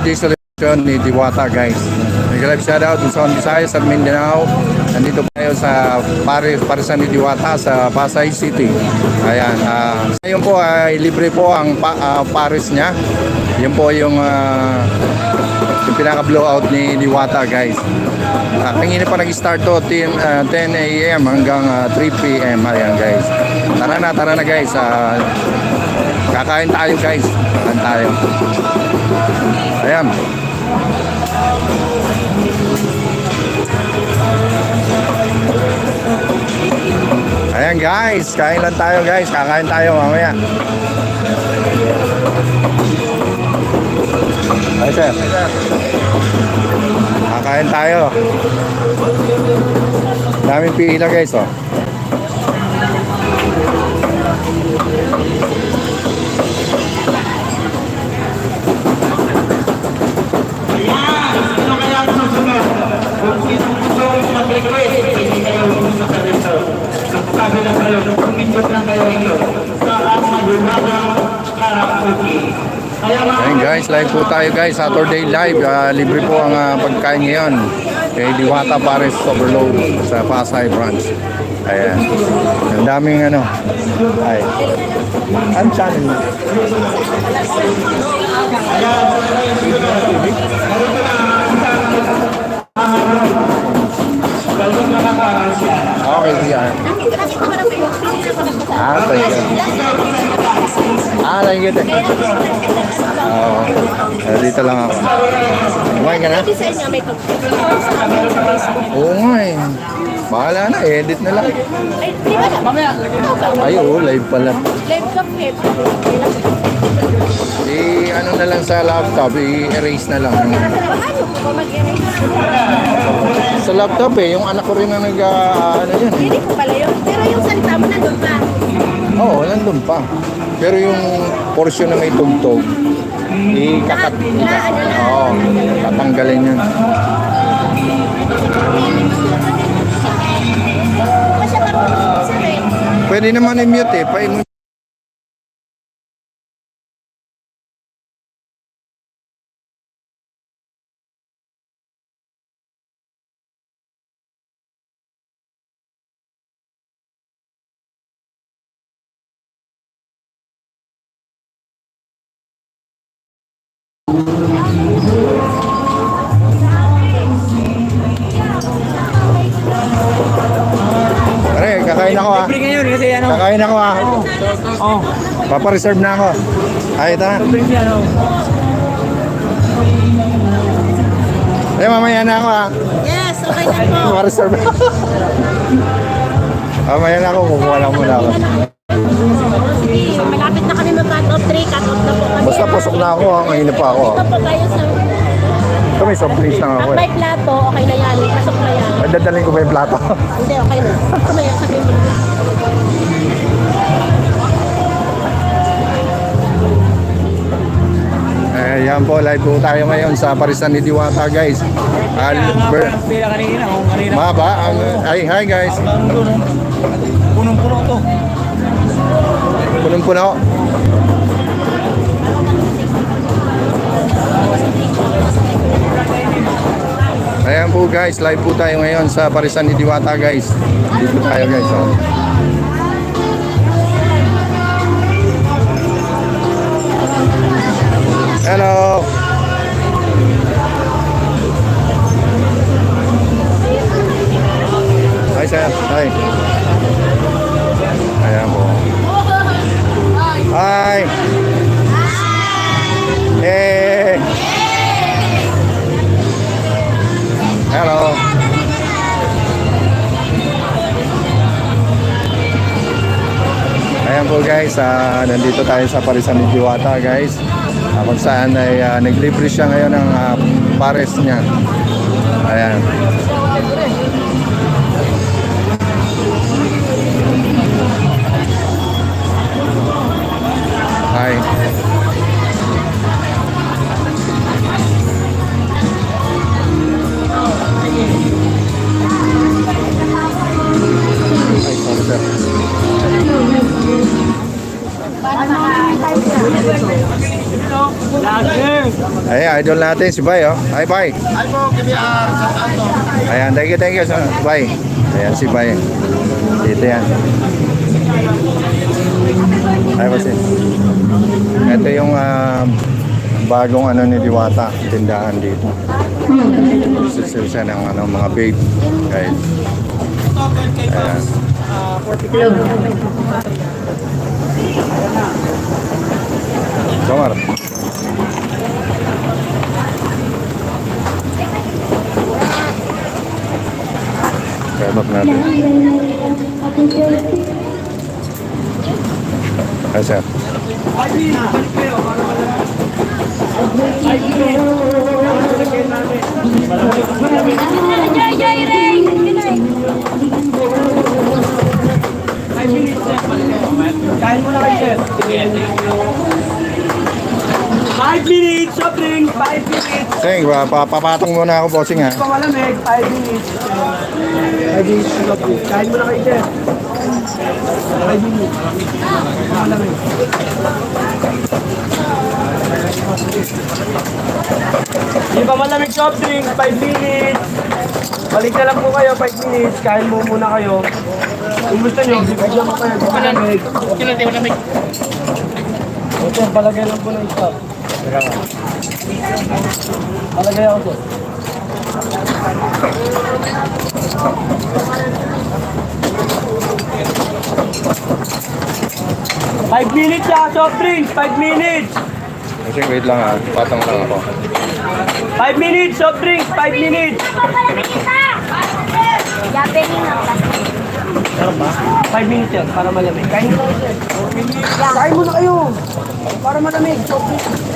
birthday celebration ni Diwata, guys. Nag-live shoutout sa Visayas at Mindanao. Nandito tayo sa Parisan ni Diwata sa Pasay City. Ayan. Ngayon po ay libre po ang Paris niya. Yan po yung pinaka-blowout ni Diwata, guys. Kanina pa nag-start to 10 a.m. hanggang 3 p.m. Ayan, guys. Tara na guys. Kakain tayo, guys. Kakain tayo. Ayan. Ayan, guys. Kain lang tayo, guys. Kakain tayo mamaya. Ay, sir. Kakain tayo. Daming pila, guys, oh. Ayan, guys, live po tayo, guys. Saturday live. Libre po ang pagkain ngayon kay Diwata Paris Overload sa Pasay branch. Ayan. Ang daming ano. Ay. Ang channel mo? Okay, yan. Thank you. Thank you. Oo. Dito lang ako. Kumain ka na? Oo nga eh. Bahala na, edit na lang. Ay, di ba na? Mamaya. Ay, oo, live pala. Live ka, Pep. Ano na lang sa laptop, i-erase na lang. Paano ko mag-erase? Sa laptop eh, yung anak ko rin na ano yun. Hindi ko pala yun. Pero yung salita mo nandun pa. Oo, nandun pa. Pero yung portion na may tugtog, Oo, tatanggalin yun. Pwede naman i-mute eh. Pare, kakain ako ah. Libre ngayon kasi ano. Kakain ako ah. Oh. Papa-reserve na ako. Ay, ito na. Libre ano. Mamaya na ako ah. Yes, okay na po. Papa-reserve na. Mamaya na ako, kukuha lang muna ako. Sige, malapit na kami mag-cut off 3, cut off na po kami. Basta pasok na ako, mahina pa ako. Ito po kayo sa... Ito may soft drinks na ako At eh. may plato, okay na yan. Pasok na yan. Ay, dadalhin ko ba yung plato? Hindi, okay na. Kumaya, sabihin mo na. Yan po, live po tayo ngayon sa Parisan ni Diwata, guys. Pila kanina. Mahaba. Hi guys. Punong-puno to. Punong-puno. Ayan po guys, live po tayo ngayon sa Parisan ni Diwata, guys. Dito tayo, guys. Oh. Hello. Hi sir. Hi. Ayan po. Hi. Hey. Hello. Ayan po guys, nandito tayo sa Parisan ni Diwata, guys. Kung saan ay naglibre siya ngayon ng pares niya. Ayan. Hi. Ay, idol natin, si Bay, oh. Hi, Bay. Hi po, KBR. Ayan, thank you, Bay. Ayan, si Bay. Dito yan. Ay, kasi. Ito yung bagong ano ni Diwata, tindahan dito. Susil siya ng mga babe. Guys. Ayan. Kamar. Kebab natin. Ay, sir. Joy, Joy, Ray! Kain mo na kayo, sir. 5 minutes, soft drink, 5 minutes. Sing, papatong muna ako, bossing, ha. Pang malamig, 5 minutes. 5 minutes, soft drink. Kain mo na kayo, sir. 5 minutes. Pang malamig. Hindi pa malamig soft drink, 5 minutes. Balik na lang po kayo, 5 minutes. Kain mo muna kayo. Kung gusto nyo, bigyan mo kayo. Malamig. Kailan tayo malamig? O sir, palagay lang po ng stop. Palagay ako, sir. Five minutes ya, soft drinks. 5 minutes. Sing, wait lang, ha. Patong lang ako. 5 minutes, soft drinks. 5 minutes. Yapening ang plastic. 5 minutes yan, para malamig. Kain mo na sir. Kain mo na kayo. Para malamig. Soft drinks.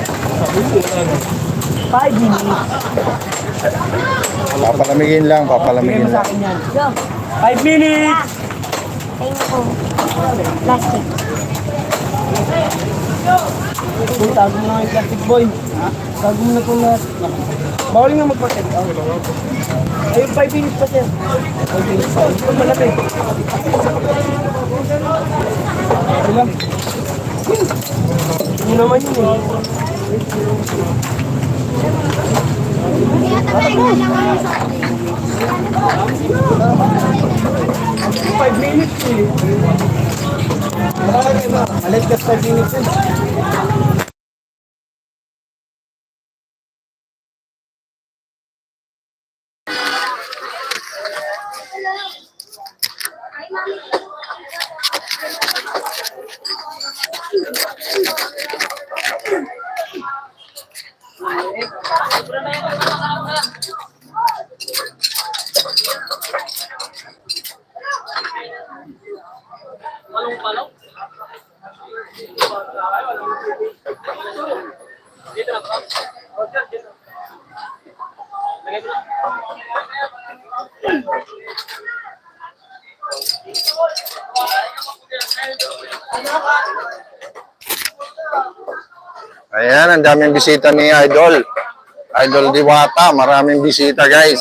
5 minutes. Papalamigin lang, Bigay papalamigin mo sa lang. akin yan. Yo, 5 minutes. tingin ko. Plastic. Uy, tago mo na yung plastic boy. Tago mo na itong lahat. Bawal nga mag-protect. Ayun, 5 minutes pa sir. 5 minutes pa. Ito malamig. Ilang? Hindi naman yun eh. Five minutes eh. Alit ka 5 minutes eh. Ayan, ang daming bisita ni Idol. Idol Diwata, maraming bisita, guys.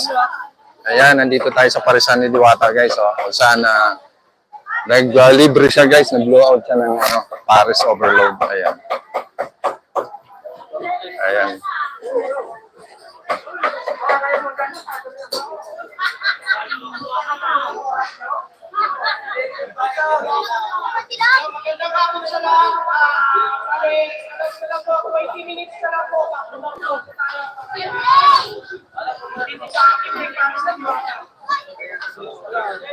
Ayan, nandito tayo sa Parisan ni Diwata, guys. Oh, kung saan libre siya, guys. Nag-blow out siya ng Paris Overload. Ayan. Ayan. Magandang hapon sa lahat. Alas na lang po, 20 minutes na lang po.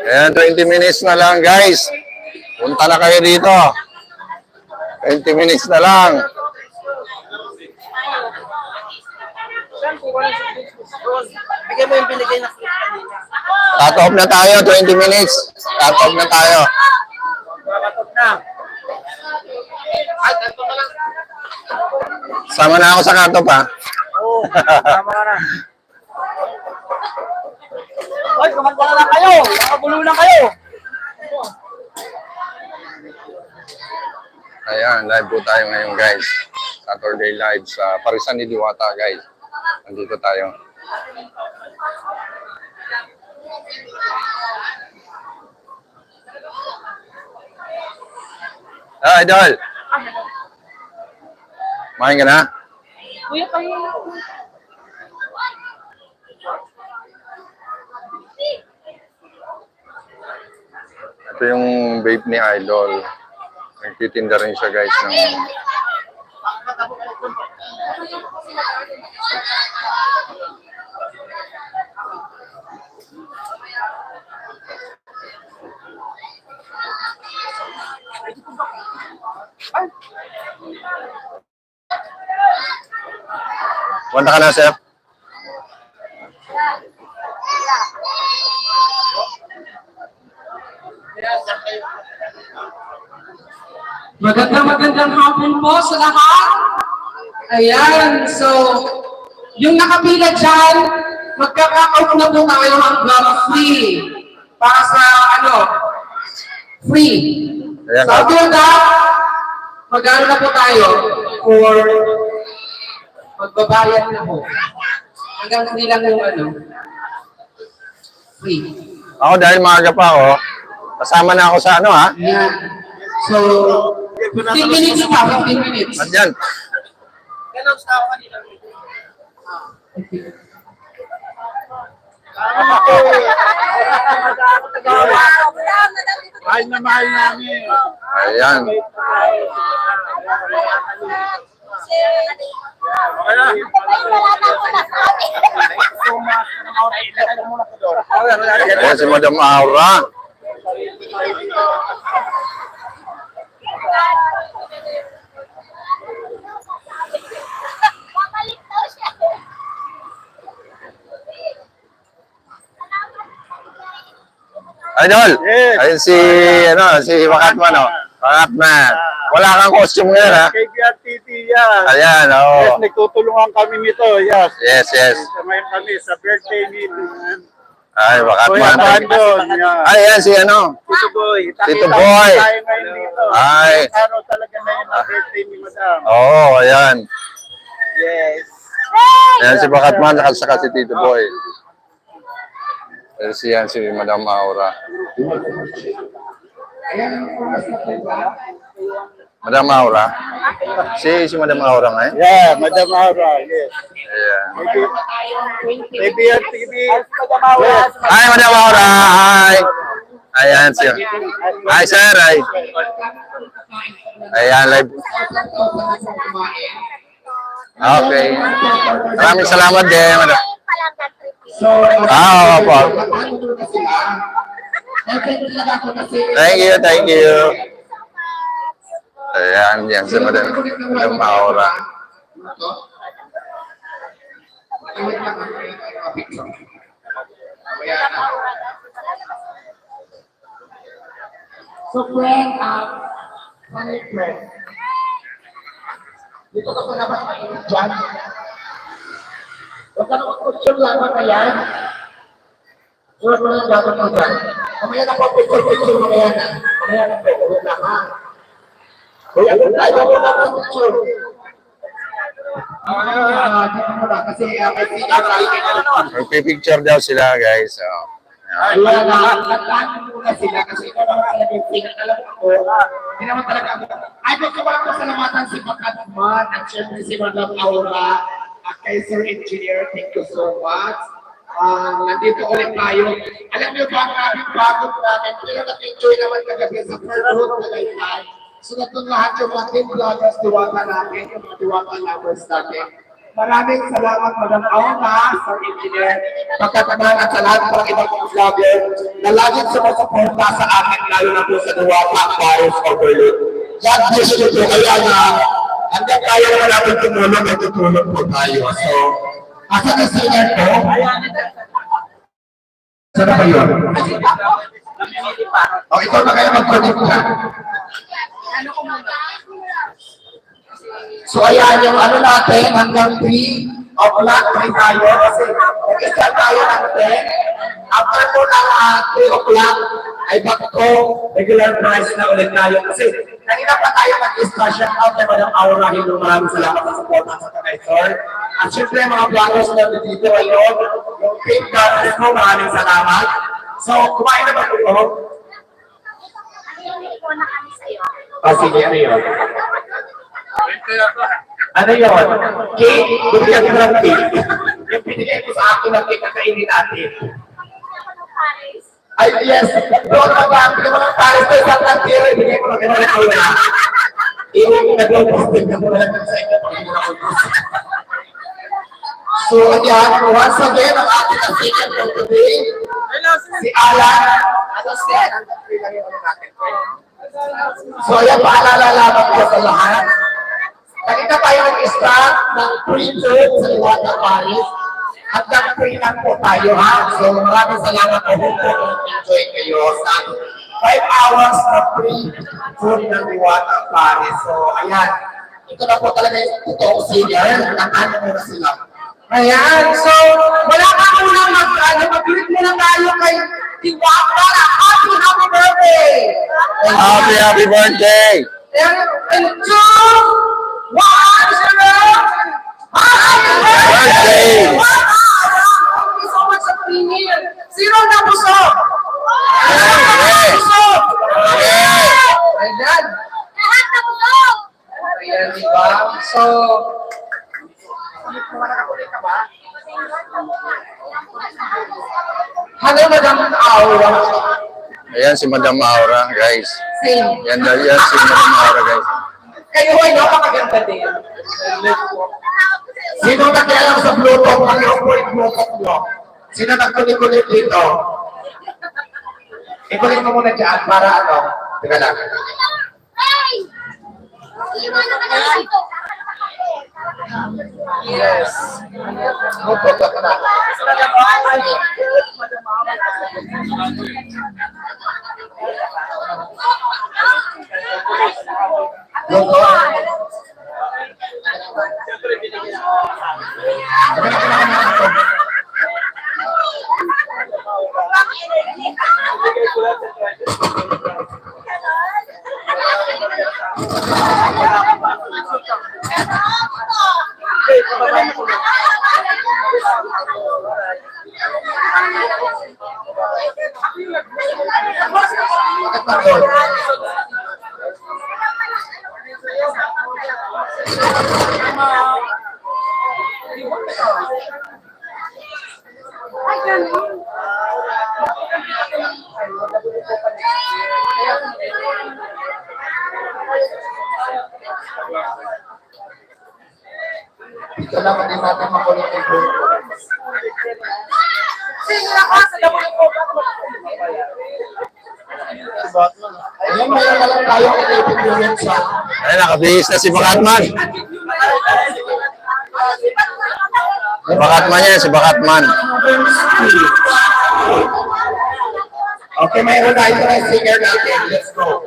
Ayan, 20 minutes na lang, guys. Punta na kayo dito. 20 minutes na lang. Bigyan mo yung binigay na Cut off na tayo, 20 minutes. Cut off na tayo. Babatot na. Ay, tanto na lang. Sama na ako sa cut off, ha. Oo, tama ka na. Ay, kumanta na lang kayo. Nakabulo na kayo. Ayan, live po tayo ngayon, guys. Saturday live sa Parisan ni Diwata, guys. Nandito tayo. Ah, Idol! Main ka na? Kuya, pahinga. Ito yung vape ni Idol. Nagtitinda rin siya guys ng Punta ka na, sir. Magandang hapon po sa lahat. Ayan, so, yung nakapila dyan, magkaka-out na po tayo hanggang free. Para sa, free. Ayan, So, after that, mag-ano na po tayo for magbabayad na po. Hanggang hindi lang yung free. Ako dahil maaga pa ako, kasama na ako sa ha? Ayan. So, 15 minutes pa, 15 minutes. At yan. Mahal na mahal namin. Ayan. Ayan si Madam Aura. Babalik daw siya. Idol. Yes. Ayun si Wakatman, Wakatman. Wala kang costume ngayon, ha? KBR TV yan. Ayan, oo. Yes, nagtutulungan kami nito. Yes. Yes. Samayin kami sa birthday meeting. Ay, Kuya Wakatman. Brandon. Yan. Ay, yan si Tito Boy. Tito Nakita Boy. tayo ngayon dito. Ay. Araw talaga na yun ang birthday ni Madam. Oo, ayan. Yes. Ayan si Wakatman, saka si Tito Boy. Yan si Madam Aura. Madam Aura? Si Madam Aura ngayon? Yeah, Madam Aura. Yes. Ayan. KBR TV. Yes. Hi, Madam Aura! Hi! Ayan siya. Hi, sir! Hi! Ayan, live. Okay. Maraming salamat din, Madam. Opo. Thank you. Ayan, yan si Madam Aura. So, friend, dito ka pa naman mainit dyan. Huwag ka naman kutsyon lamang na yan. Surat mo lang dapat mo dyan. Mamaya na po, picture mo na yan. Mamaya na po, ulit lang ha. Kaya kung tayo mo na ang kutsyon. Dito mo na, kasi may Magpipicture daw sila, guys. Kaya nagtatanong muna sila kasi ikaw naman talaga yung pinakalam ko. Hindi naman talaga ako. Ay, gusto ko lang pasalamatan si Pakatman at syempre si Madam Aura at kay Sir Engineer. Thank you so much. Nandito ulit tayo. Alam niyo ba ang aming bagot namin? Pero nag-enjoy naman kagabi sa first road na Laytay. So natong lahat yung mga team vloggers, diwata natin, yung mga diwata lovers natin. Maraming salamat, Madam Auna, Sir Engineer, pagkatamaan at sa lahat ng ibang vlogger na laging sumusuporta sa akin, lalo na po sa Diwata Virus Overload. God bless you po, kaya na hanggang kaya naman natin tumulong at tutulong po tayo. So, asa na singer ko? Sana ba yun? O, ikaw na kayo mag-predict ka. So ayan yung natin, hanggang 3 o'clock tayo kasi mag-start tayo natin. After po ng 3 o'clock ay back to regular price na ulit tayo. Kasi kanina pa tayo mag-start shout out kay Madam Aura. Maraming salamat sa support sa Kakaisor. At syempre mga vloggers na dito ngayon, yung team vloggers mo, maraming salamat. So kumain na ba ito? na kami sa'yo. Sige, ano yun? Ano yun? Cake? Bigyan ko ng cake. Yung pinigay ko sa akin ng cake na kainin natin. Ay, yes. Doon ka ba? Hindi mo ng pares ko sa tantira. Ibigay mo lang ng aura. Iwan mo na doon. Hindi mo na lang sa inyo. So, again, once again, ang ating speaker for today, si Alan. So, ayan, paalala lamang ko sa lahat. Nakita tayo nag-start ng pre-church sa Iwata Paris. At nag-pre-lang po tayo, ha? So, maraming salamat po. Enjoy kayo sa 5 hours na pre-food ng Iwata Paris. So, ayan. Ito na po talaga yung totoong singer. Nakano muna sila. Ayan. So, wala ka muna mag-greet muna tayo kay Diwata. Happy birthday! Happy birthday! And 2, 1, 0! Happy Birthday! Thank you so much sa premier. Sino na busog? Hey! Busog! Hey! Ayan. Lahat na bulong! Ayan, diba? So, hello, Madam Aura. Ayan si Madam Aura, guys. Same. Yan si Madam Aura, guys. Kayo ay napakaganda din. Sino nakialam sa Bluetooth? Ano po yung Bluetooth nyo? Sino nagkulit-kulit dito? Ikulit mo muna dyan para ano? Teka lang. Hey! Iwanan ka na dito. Yes. Bluetooth ako na. Bluetooth. Ito lang din natin makulit yung Bluetooth. Sino na ka sa damo ng Ayan, mayroon na lang tayo kung ipinulong siya. Ayan, nakabihis na si Bakatman. Si Bakatman yan, si Bakatman. Okay, mayroon na ito ang singer natin. Let's go.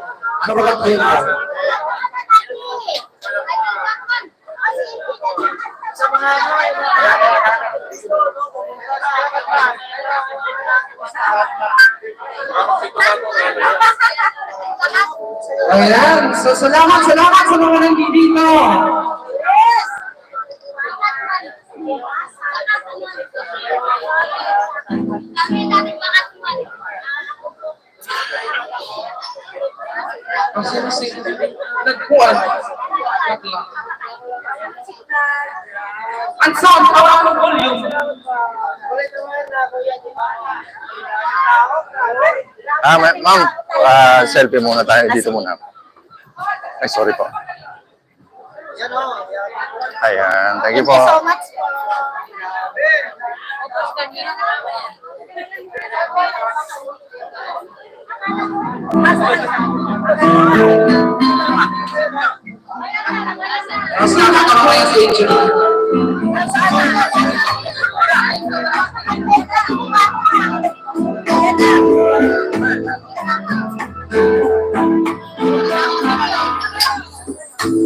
Ano ba ka-train mo? Ayan. So, salamat sa mga nandito. Kasi nagkuhan. Ang sound, hawak ng volume. Ma'am, selfie muna tayo dito muna. Ay, sorry po. Ayan, thank you po. So much. Mas nakakatawa yung stage yun.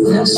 Yes,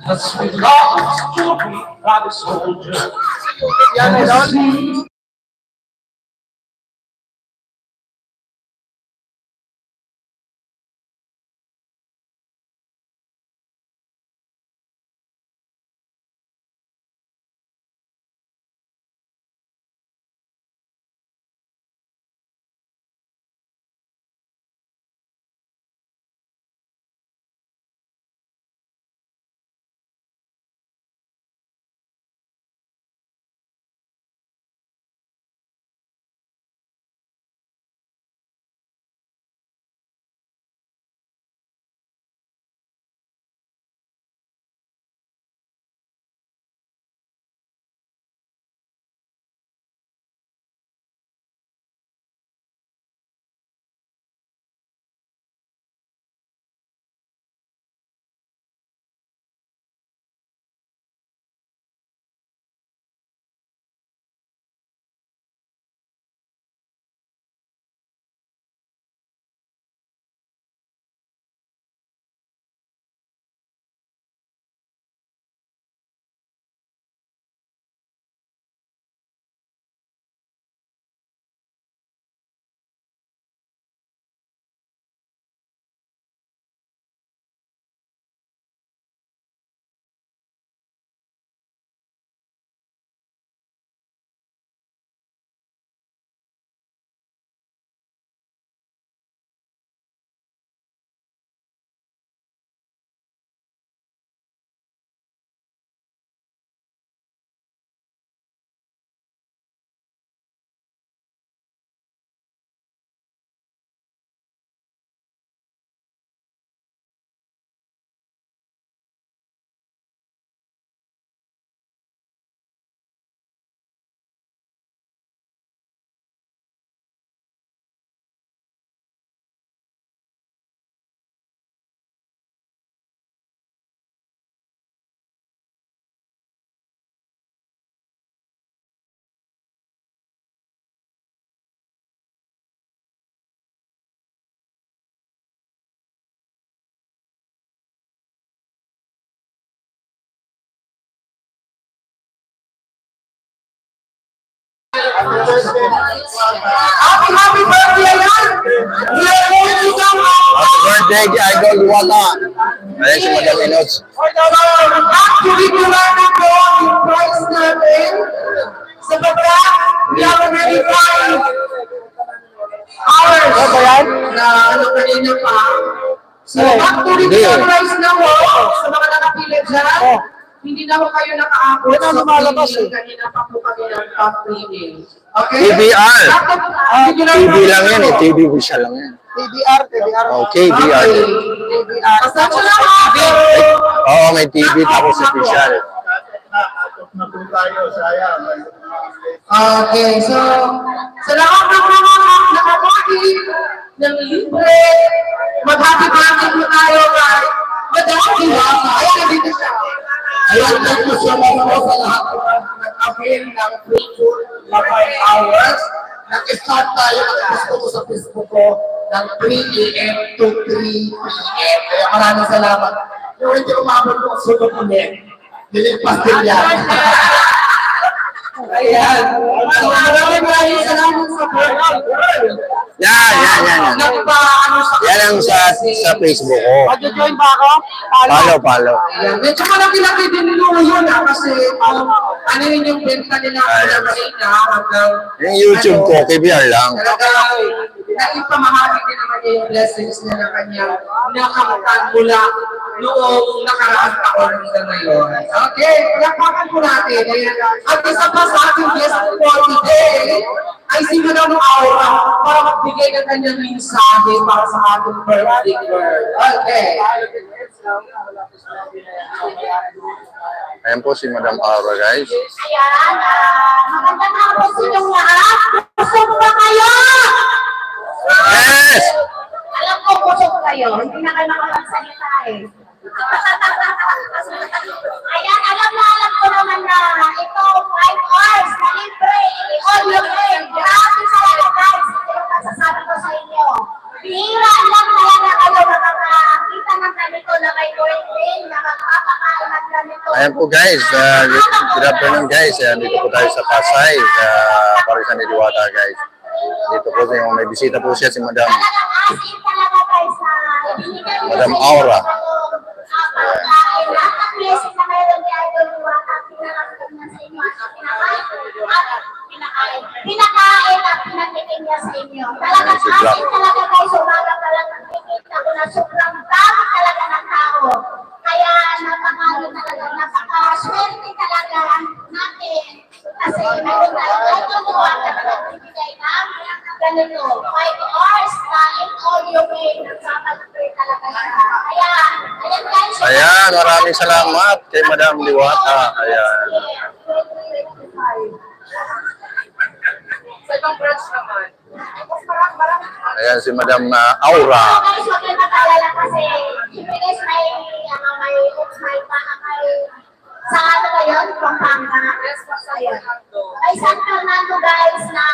As we lost to be by the soldier. Happy birthday, Yan! We are going to come Happy birthday, Idol Diwata. Ayan si Madam Inots. Actually, kailangan ko yung price natin sapagkat we have already 5 hours na ano kanina pa. So, actually, yung price na mo sa mga nakapila dyan, hindi na ho kayo nakaabot sa prelim. Kanina pa po kami ng prelim. Okay? TBR. TV TV lang yan eh. TV visual lang yan. TBR. Okay, VR. Okay. Pasensya na ako. Oo, may TV tapos official. Na po tayo, sayang. Okay, so sa lahat ng mga nakapati ng libre, mag-happy birthday po tayo kay Madam Diwata. Ayan, nandito siya. Ayan, thank you so much po sa lahat ng nag-avail ng free tour na 5 hours. Nag-start tayo, nag-gusto ko sa Facebook ko ng 3 a.m. to 3 p.m. Kaya maraming salamat. Yung hindi umabot ko, sunod ulit. Nilipas din yan. Ayan. So, maraming salamat sa birthday. Yan. Nagpa-ano sa Yan ang sa Facebook ko. Mag-join ba ako? Follow. Ayan. Medyo malaki-laki din nilo yun kasi ano yun yung benta nila hanggang Yung YouTube ko, KBR lang. talaga naipamahagi din naman niya yung blessings niya na kanyang nakamatan mula noong nakaraang taon hanggang ngayon. Okay, palakpakan po natin. Ayan. At isa pa sa ating guest for today ay si Madam Aura para magbigay ng kanyang mensahe para sa ating birthday girl. Okay. Ayan po si Madam Aura, guys. Ayan, magandang hapon sa inyong lahat. Busog ba kayo? Yes! Alam ko, busog kayo. Hindi na kayo makapagsalita eh. Ayan, alam ko naman na ito, 5 hours na libre. All you can. Grabe talaga guys. Ito yung masasabi ko sa inyo. Bihira lang talaga kayo nakakakita ng ganito na may birthday, nakakapakain ng ganito. Ayan po guys, good afternoon guys. Ayan, dito po tayo sa Pasay, sa Parisan ni Diwata guys. Dito po may bisita po siya si Madam. Talagang asin talaga guys na ibinigay niyo Madam sa inyo Aura. pagkain. Lahat ng blessing na mayroon ni Idol Diwata, pinarating niya sa inyo at pinakain at pinatikin niya sa inyo. Talagang asin talaga guys, umaga pa lang nakikita ko na sobrang dami talaga ng tao. Kaya napaka-swerte talaga natin kasi mayroon tayo Idol Diwata na nagbibigay ng ganito, 5 hours na in all your way, nagpapalipay talaga siya. Kaya, ayan guys. Ayan, maraming salamat kay Madam Diwata. Ayan. Sa ibang branch naman. Ayan si Madam Aura. Guys, huwag kayo mag-alala kasi, siyempre guys, may sa ano ba yun? Pampanga. May San Fernando guys na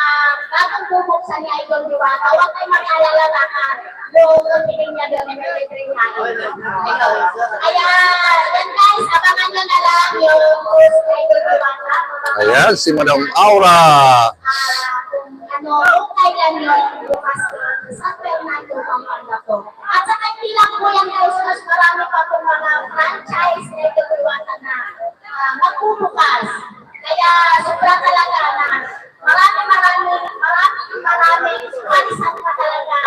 bagong bubuksan ni Idol Diwata. Huwag kayo mag-alala baka yung tingin niya doon yung libre niya. Kaya, yan guys, abangan nyo na lang yung post ni Idol Diwata. Ayan si Madam Aura. Kung kailan yun, bukas na San Fernando, Pampanga po. At saka hindi lang po yan guys, mas marami pa po mga franchise na Idol Diwata na magbubukas. Kaya sobra talaga na maraming palisan pa talaga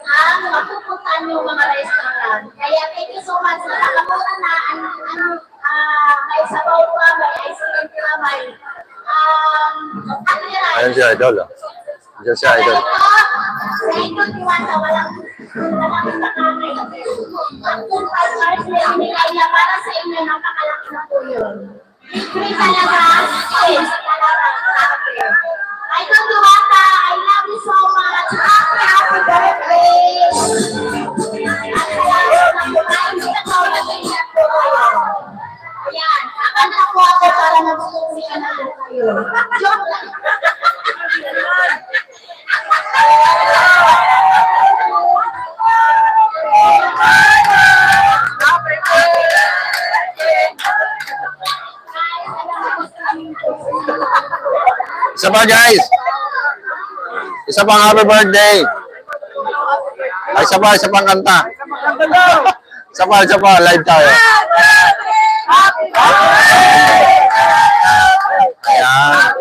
ang mapupuntan yung mga restaurant. Kaya thank you so much. Nakakamutan na may sabaw pa, may ice cream pa, may Ayan si Idol. Ayan si Idol. sa Idol Diwata, walang nakamay. Ang 5 hours na binigay niya para sa inyo, napakalaki na po yun. Libre talaga. Yes, talaga. Idol Diwata, I love you so much. Happy birthday! At salamat na po tayo sa kaulatin po kayo. Ayan, kakanta po ako para magsusunod na po kayo. Joke lang. Isa pa guys. Isa pang happy birthday. Ay, isa pang kanta. Isa pa, live tayo. Ayan.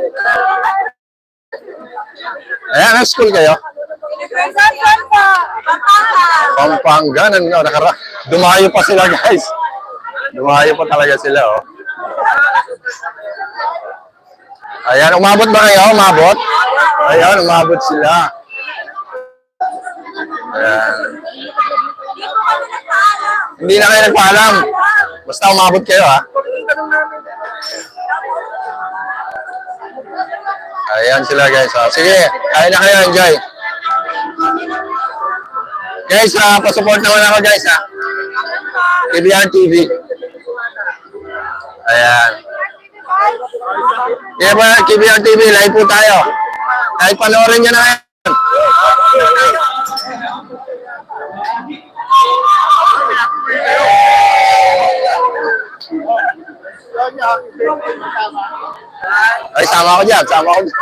Ayan, ang school kayo? Pampanga. Dumayo pa sila guys. Dumayo pa talaga sila oh. Ayan, umabot ba kayo? Umabot? Ayan, umabot sila. Ayan. Hindi na kayo nagpaalam. Basta umabot kayo, ha? Ayan sila, guys. Oh. Sige, kaya na kayo. Enjoy. Guys, pasupport naman ako, guys, ha? KBR TV. Ayan. Kaya ba, KBR TV, live po tayo. Kahit panoorin nyo na yan. Ay, sama ko dyan, sama ko dyan.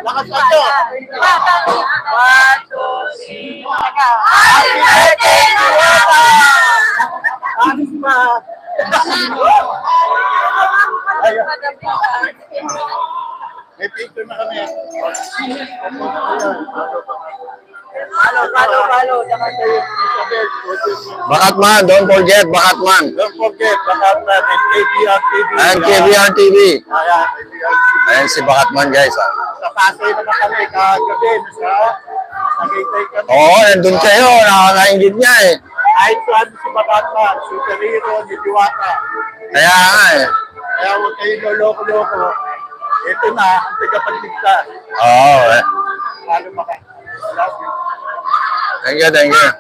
Lakas ako. Alis pa. May picture na kami. Follow. Bakatman, don't forget, Bakatman. Don't forget, Bakatman and KBR TV. And KBR TV. Ayan, KBR TV. Ayan si Bakatman, guys, ha? Sa Pasay naman kami, kagabi, sa Tagaytay kami. Oo, nandun kayo. Nakakaingit niya, eh. Kahit saan si Bakatman, si Terino, ni Diwata. Kaya nga, eh. Kaya huwag kayo loloko-loko. Ito na, ang tagapagligtas. Oo, eh. Lalo maka. Love you. Thank you, thank you.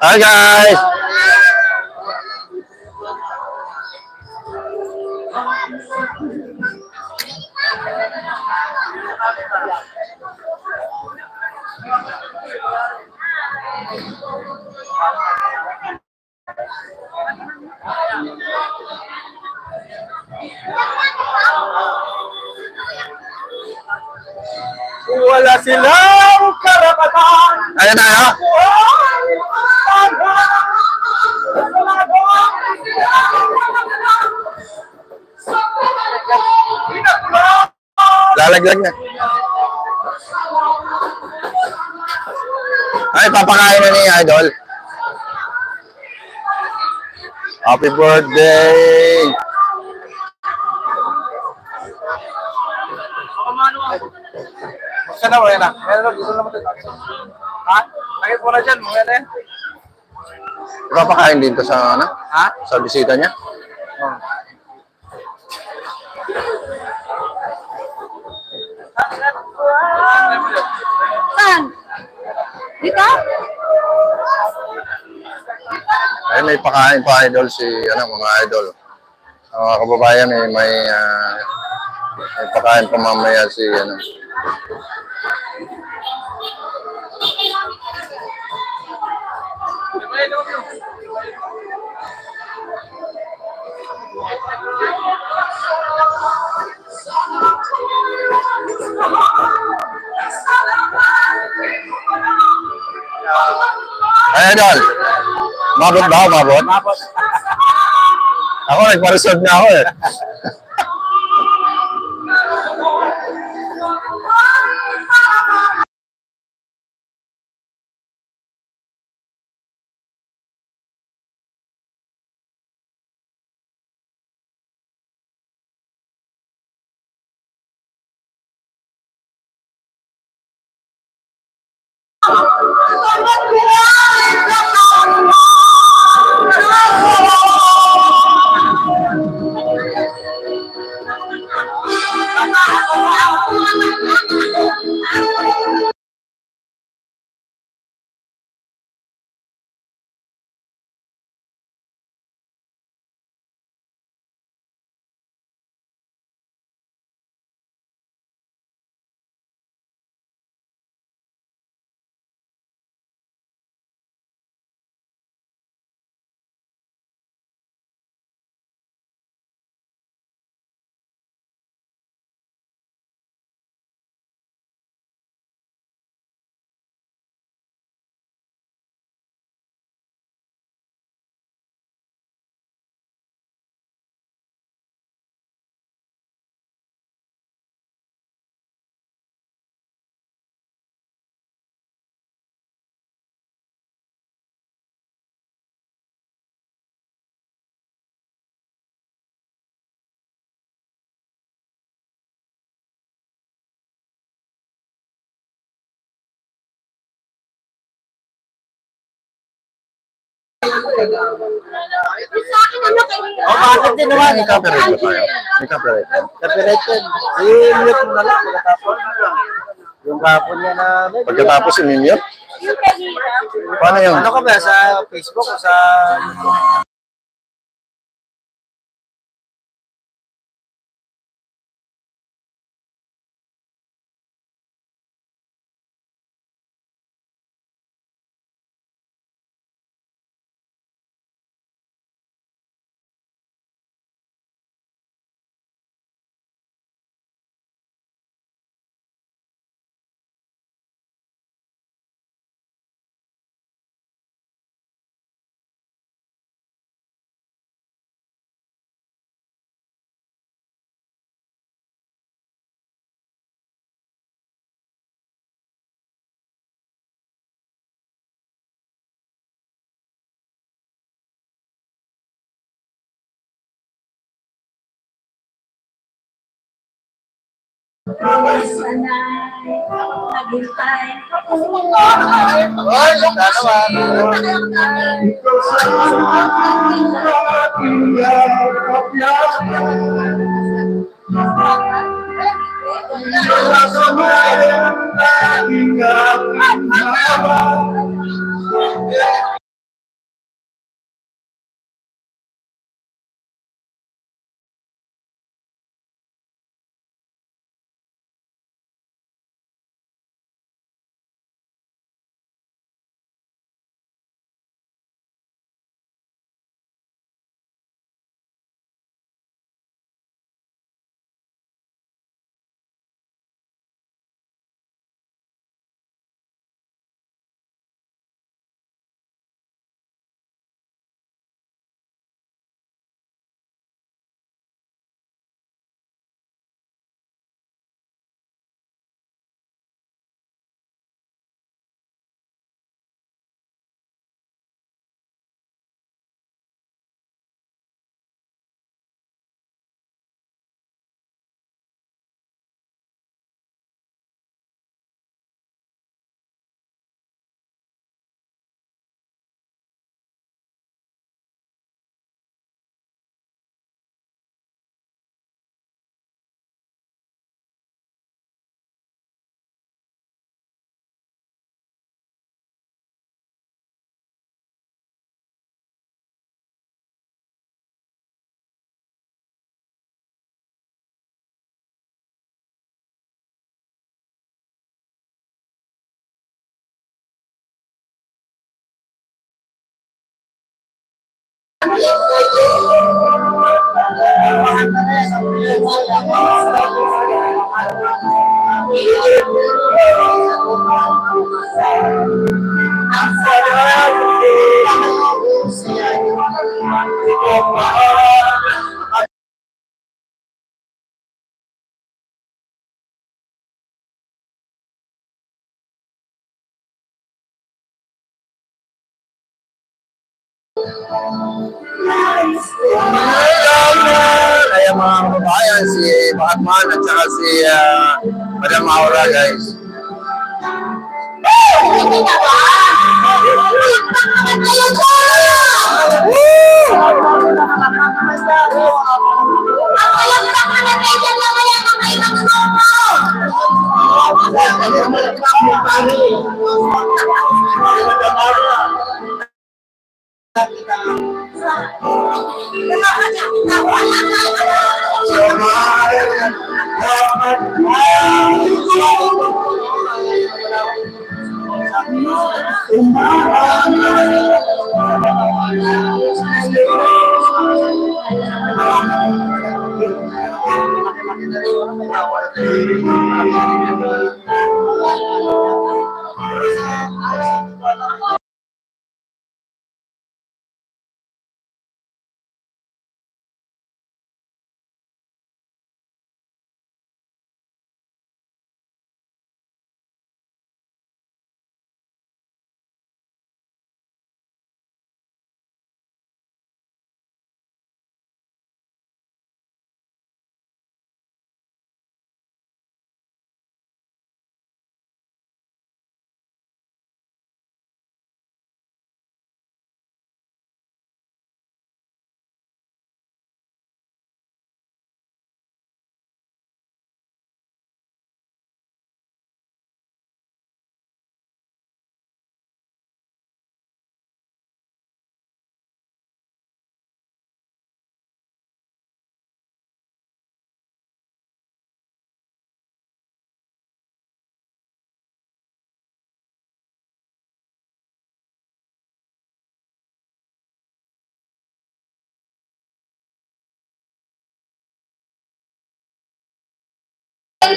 Hi, guys. Wala silang karapatan. Ayan tayo. Lalaglag na. Ay, papakain na ni Idol. Happy birthday! Sana wala na. Meron na, gusto naman ito. Ha? Nakit mo na dyan, mga na yan. Papakain din to sa, ano? Ha? Sa bisita niya. Saan? Dito? Ay, may pakain pa Idol si, ano, mga Idol. Ang mga kababayan, eh, may pakain pa mamaya si, ano. Ay, Idol. Mabot ba ako? Mabot? Mabot. Ako, nagpa-reserve na ako, eh. Sa akin, ano kayo? Bakit din naman? May copyright pa tayo. May copyright. Copyright yun. I-mute mo na lang pagkatapos. Yung kapon niya na... Pagkatapos i-mute? Yung kanina. Paano yun? Ano ka ba? Sa Facebook o sa... Sanay, naghintay. Ay, Kaya mga kababayan, si Batman at saka si Madam Aura, guys. Hindi na ba? Ayun ko! Ang alam na ka na kayo dyan lang kaya ka kayo ng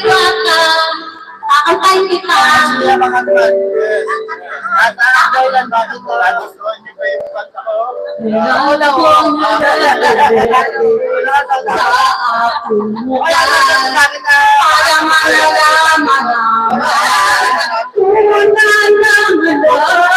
Diwata, kakantay kita. Siya mga naman. Yes. At ang dahilan bakit nagustuhan niyo ba yung kanta ko? Wala ko ang sa aking mukha. Para malalaman naman kung naman ako.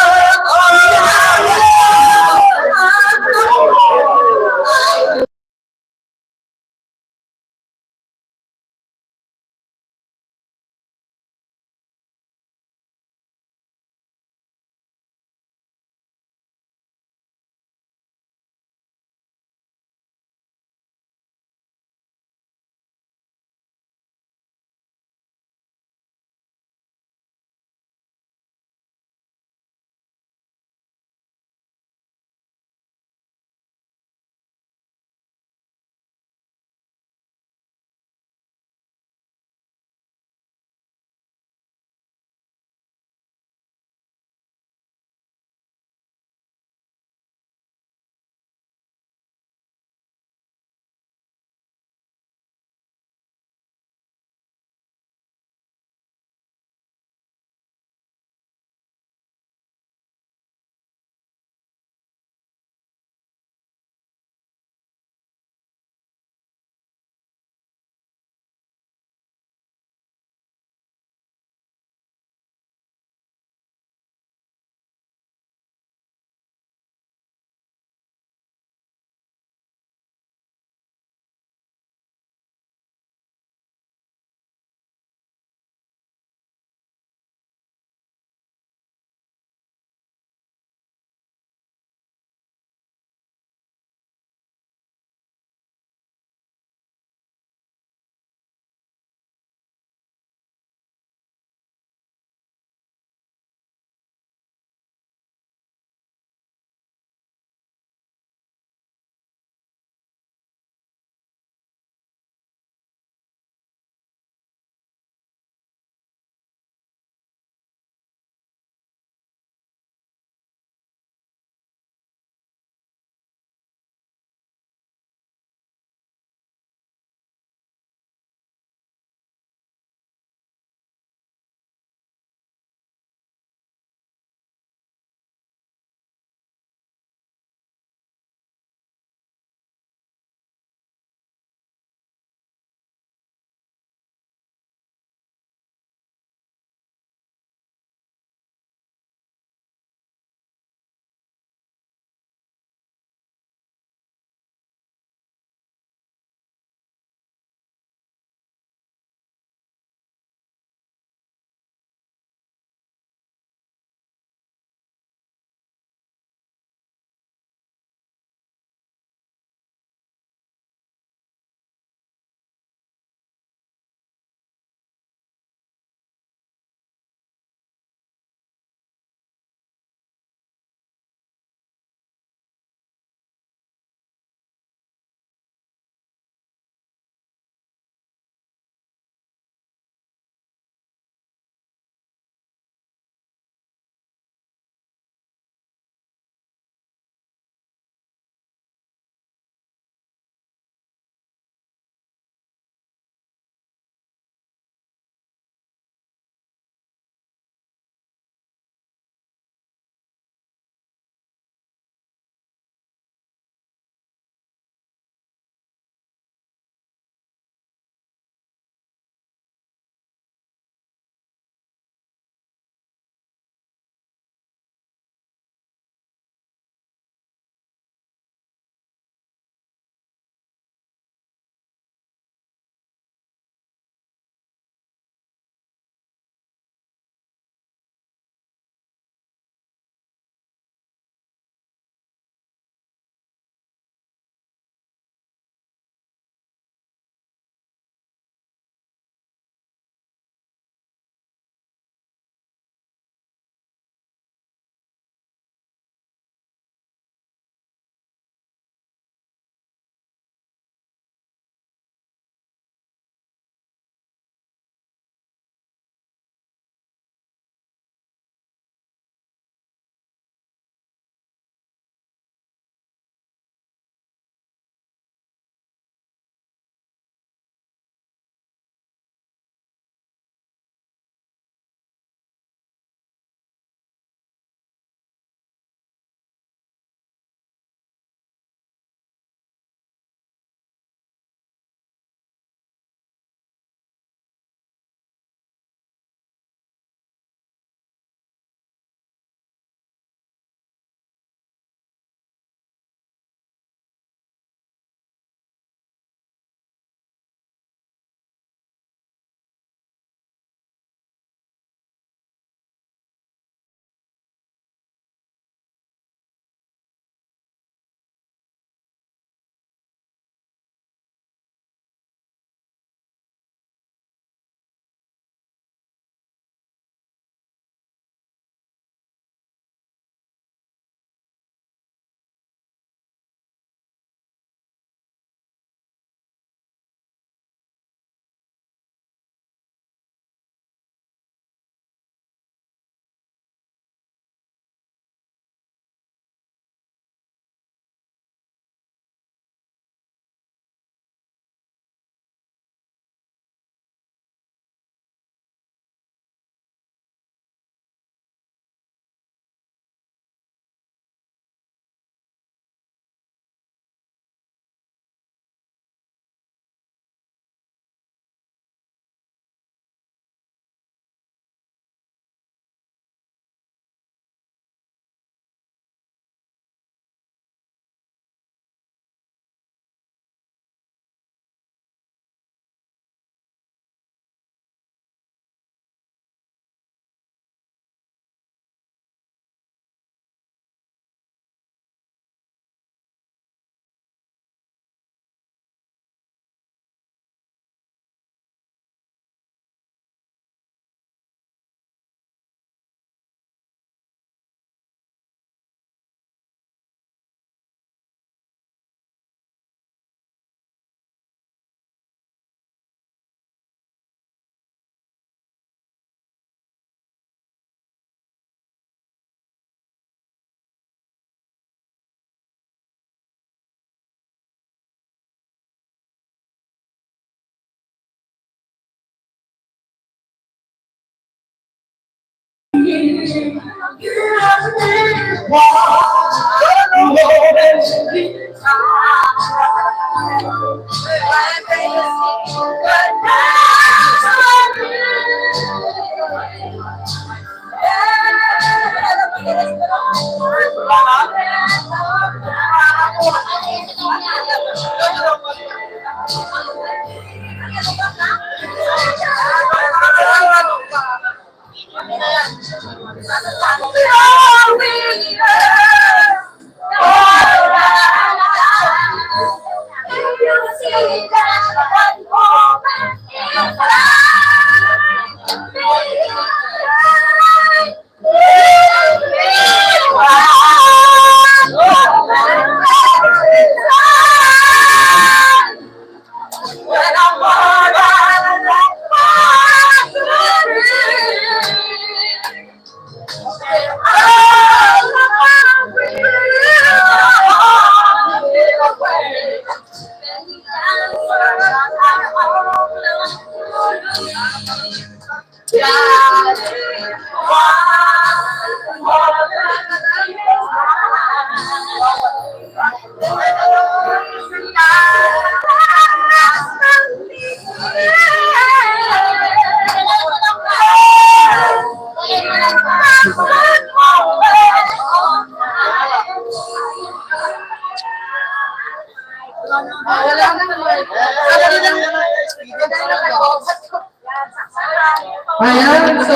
Ayan, so,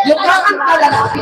yung kakanta lalaki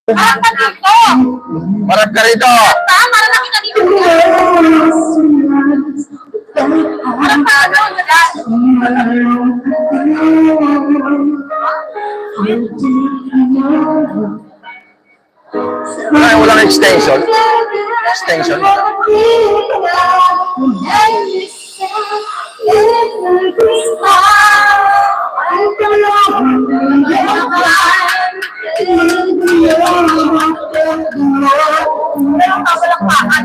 Marang ka dito! Marag ka rito! Marang na kita dito! Marang ka doon! Ay, walang extension. Extension. Meron ka palakpakan.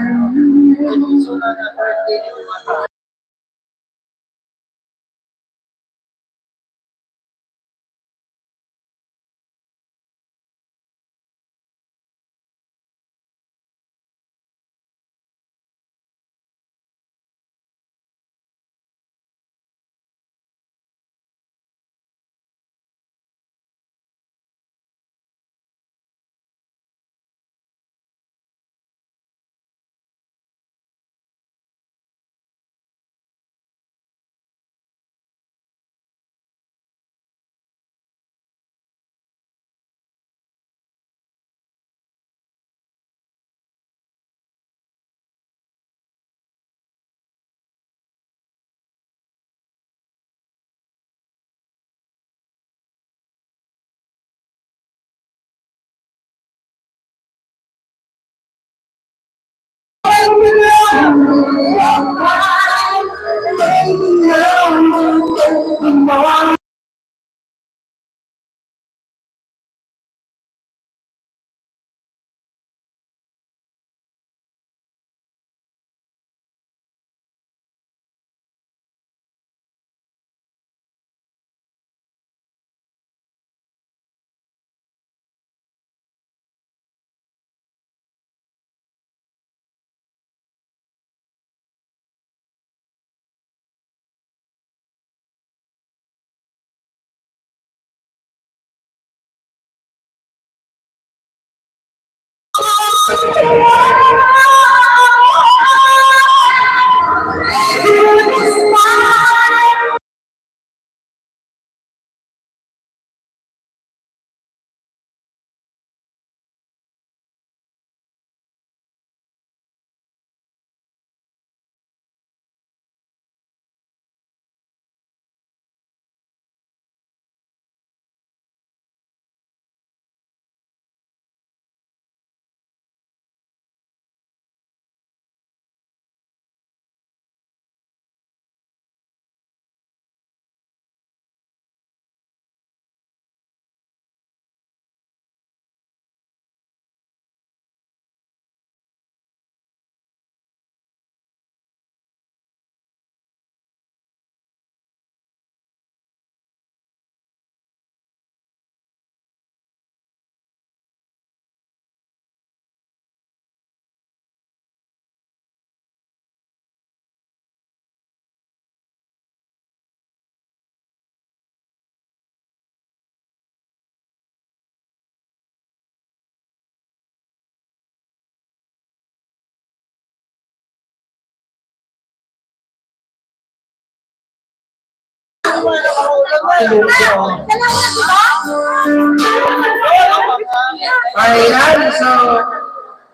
Ayan, so,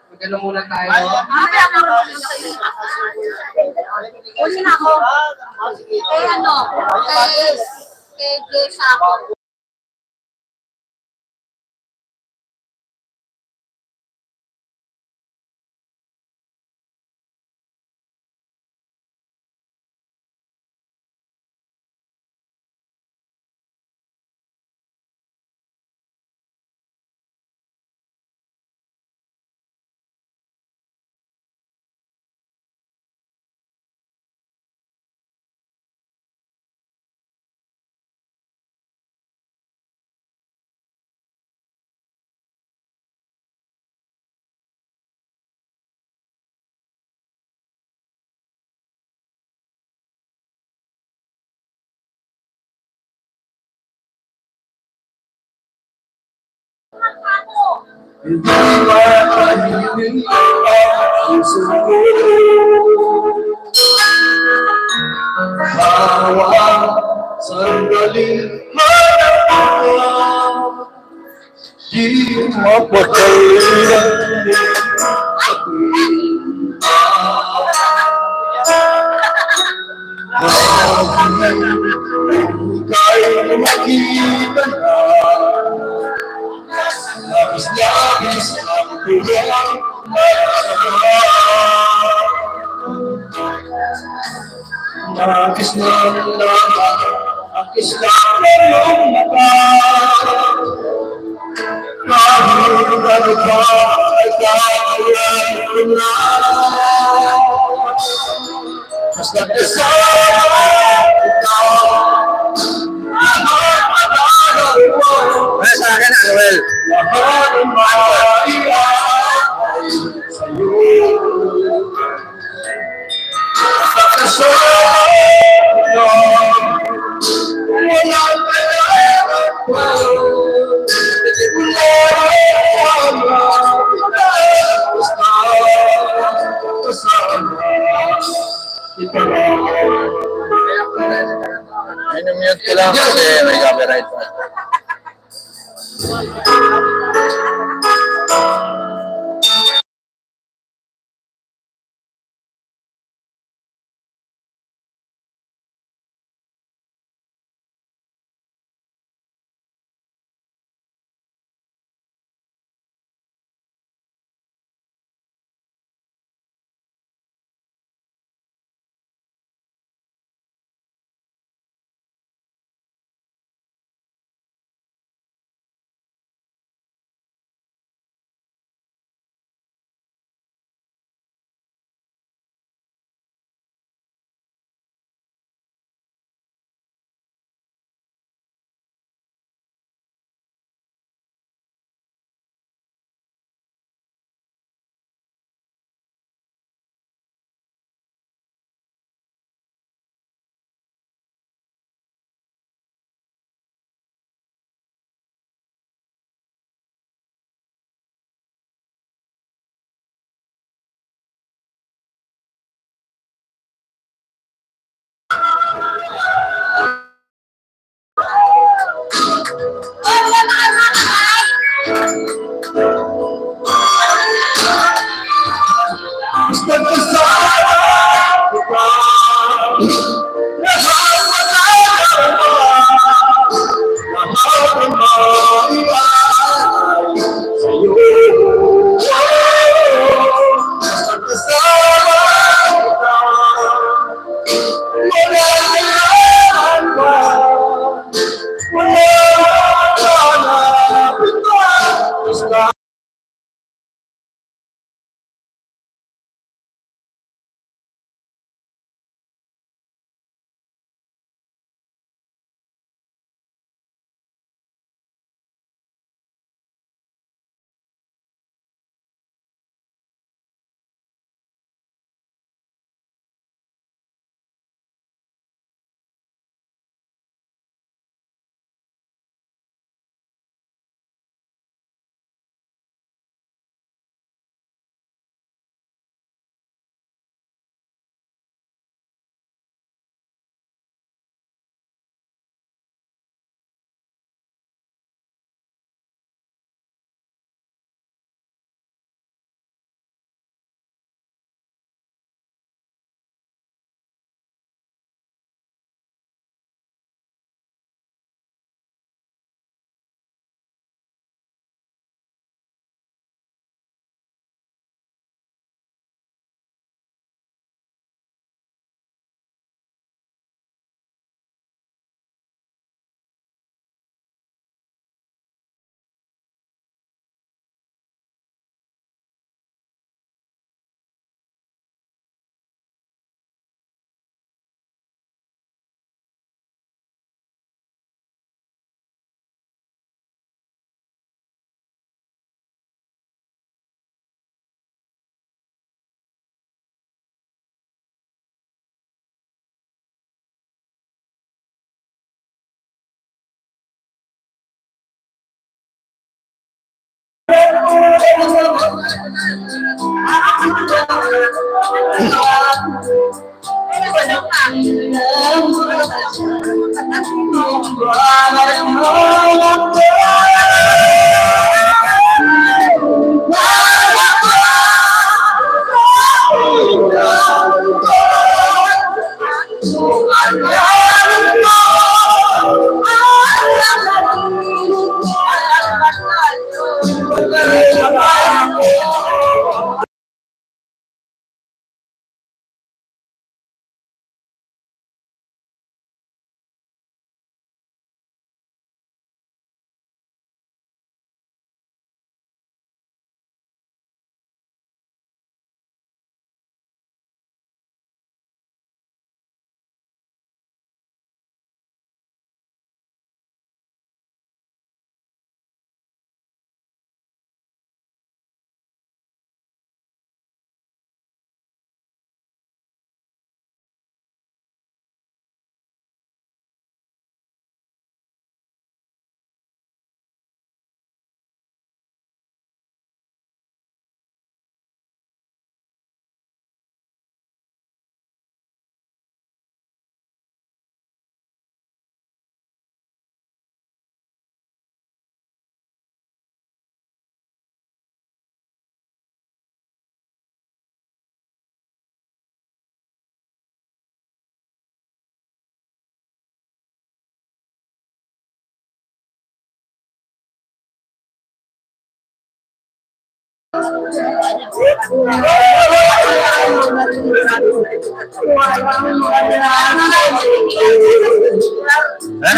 magano muna tayo. Usin ako. Kay ano? Kay Jessa ako. Sandaling hanap di mapagkalilan. Kaya makita na labis-labis ang tulang Nagis na lang ang islang ng mata. Kahit ano pa ay kaya ko na. Mas nagkasama ikaw. Sa akin, Anuel. Lahat ng maiayay sa'yo. Pagkasama ito, walang kailangan pa. Minumute ko lang kasi may copyright pa.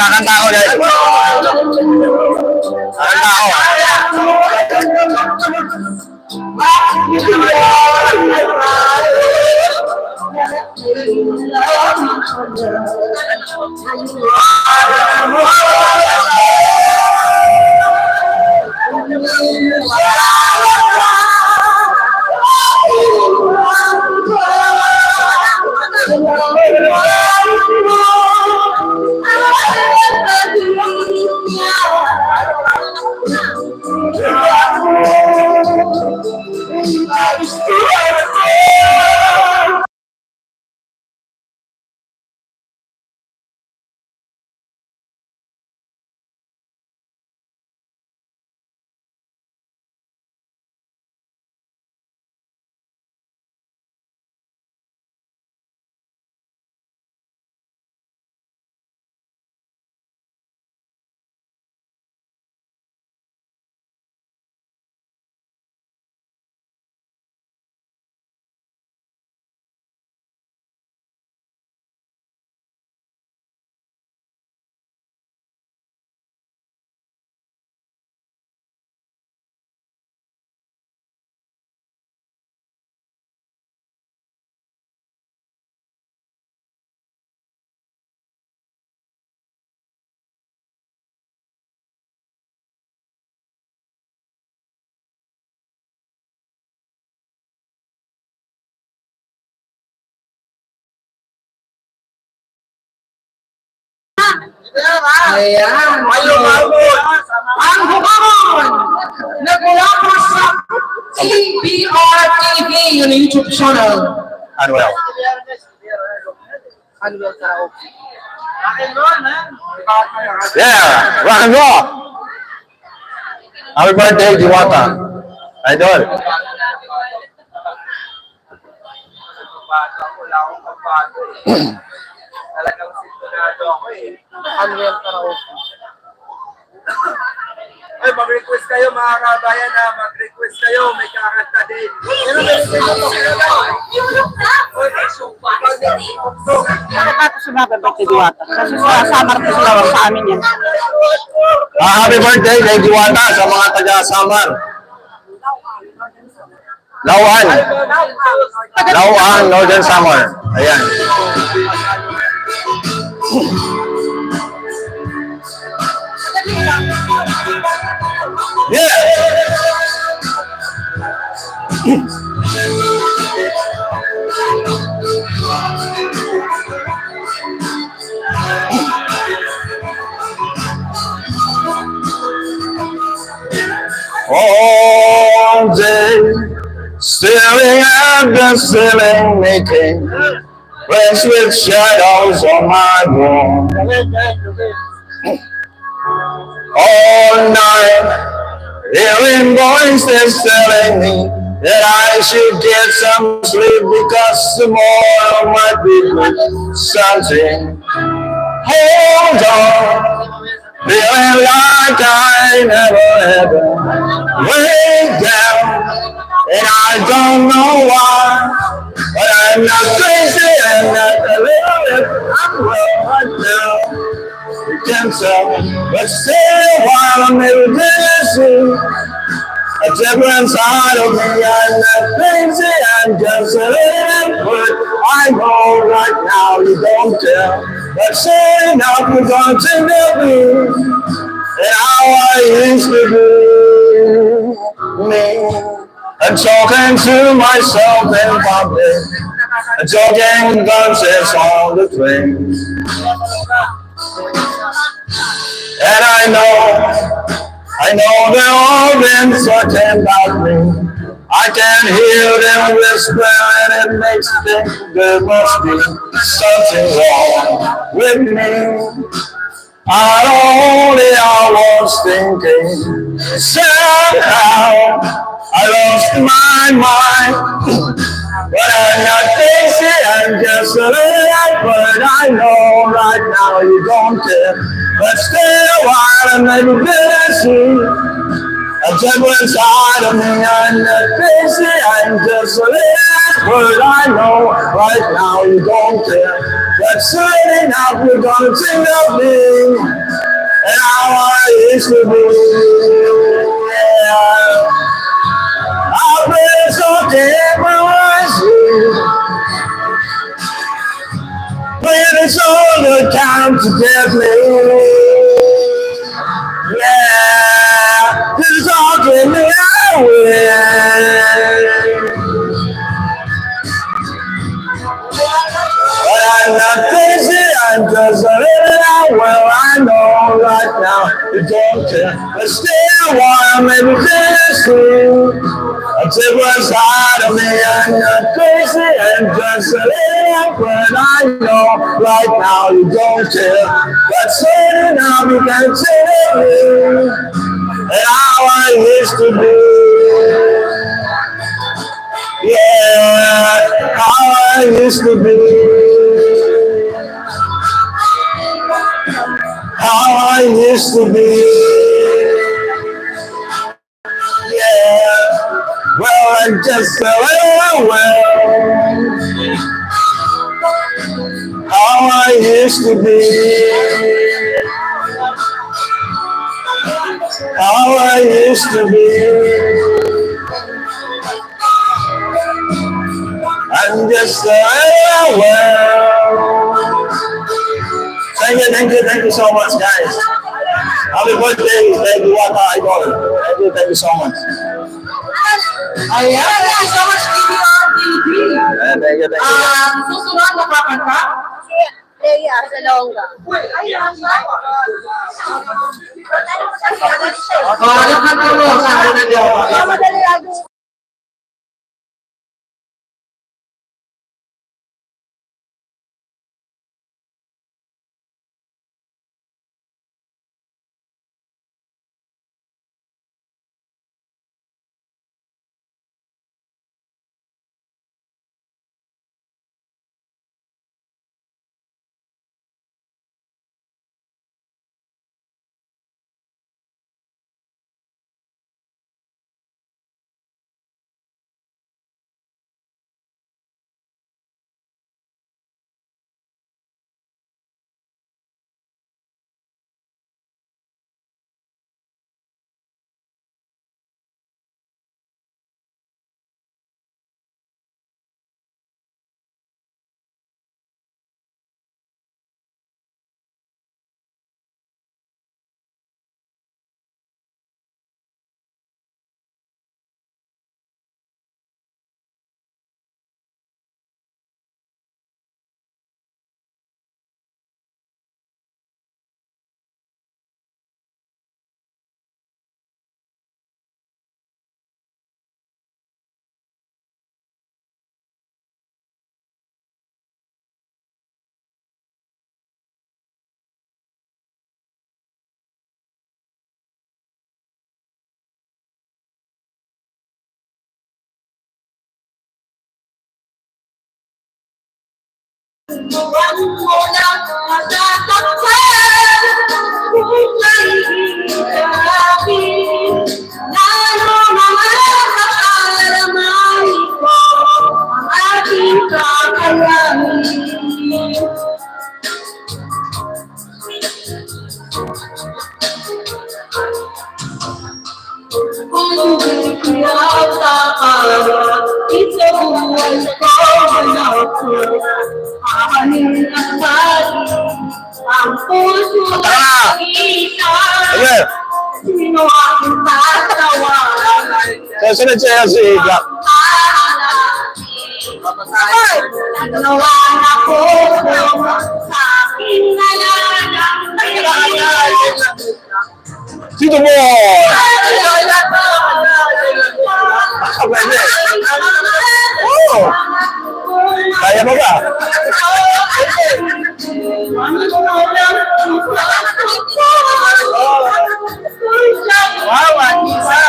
Kakanta ako guys. Kakanta ako. Ayan. Ang hukahon! Nagmula po sa TBR TV, yung YouTube channel. Anuel. Yeah, rock and roll. Happy birthday, Diwata. Idol. Talagang sintonado ako eh. Unreal Karaoke. Ay, mag-request kayo mga kabayan na mag-request kayo. May kakanta din. Pero may Nakapata sa mga birthday Diwata. Kasi sa Samar po sila sa amin yan. Happy birthday kay Diwata sa mga taga-Samar. Lawan. Lawan, Northern Samar. Ayan. Yeah! All day, staring at the ceiling, making friends with shadows on my wall. All night, Hearing voices telling me that I should get some sleep because tomorrow might be good. Something. Hold on. Feeling like I never ever wake down. And I don't know why. But I'm not crazy and not a little bit. I'm well right now. You can tell. But still, while I'm meditating, a different side of me, I'm not crazy, I'm just a little bit. I know right now you don't care. But soon enough, you're gonna think of me and how I used to be. Me. I'm talking to myself in public. I'm talking nonsense all the things. And I know they're all been talking about me. I can hear them whisper and it makes me think there must be something wrong with me. I was thinking somehow I lost my mind. But I'm not crazy, I'm just a little but I know right now you don't care. But still, while I'm maybe busy, a devil inside of me, I'm not crazy, I'm just a little but I know right now you don't care. But soon enough, you're gonna think of me and how I used to be. Yeah. I pray so everyone's you. When it's all the time to get me. Yeah, this is all to me away. But I'm not crazy, I'm just a little well, I know right now you don't care. But still, while maybe this true, a different side of me, I'm not crazy, I'm just a little but I know right now you don't care. But soon enough you can tell me and how I used to be. Yeah, how I used to be. How I used to be. Yeah, well, I just fell well. How I used to be. How I used to be. I'm just well. Thank you so much, guys. Happy birthday, baby. What I got it. Thank you so much. Ayan, thank you so much, TV. Thank you. Susunod na kakanta? Leia, sa Longga. Ano kanta mo? Sa akin na Madali lang. Huwag mo lang masasaktan kung mahihirapin. Lalo mga kaalaman ko ang ating kakayanin. Kung di pinagkakaya, ito buhay ko wala ko. Ahanin ang bali, ang puso Ah! ng isa. Okay. Sino ang tatawagan? Susunod siya si Black. Nagawa na ko sa aking nalalang Sino mo? Oh! Kaya mo ba? Wow, isa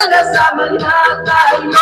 Kasama na tayo.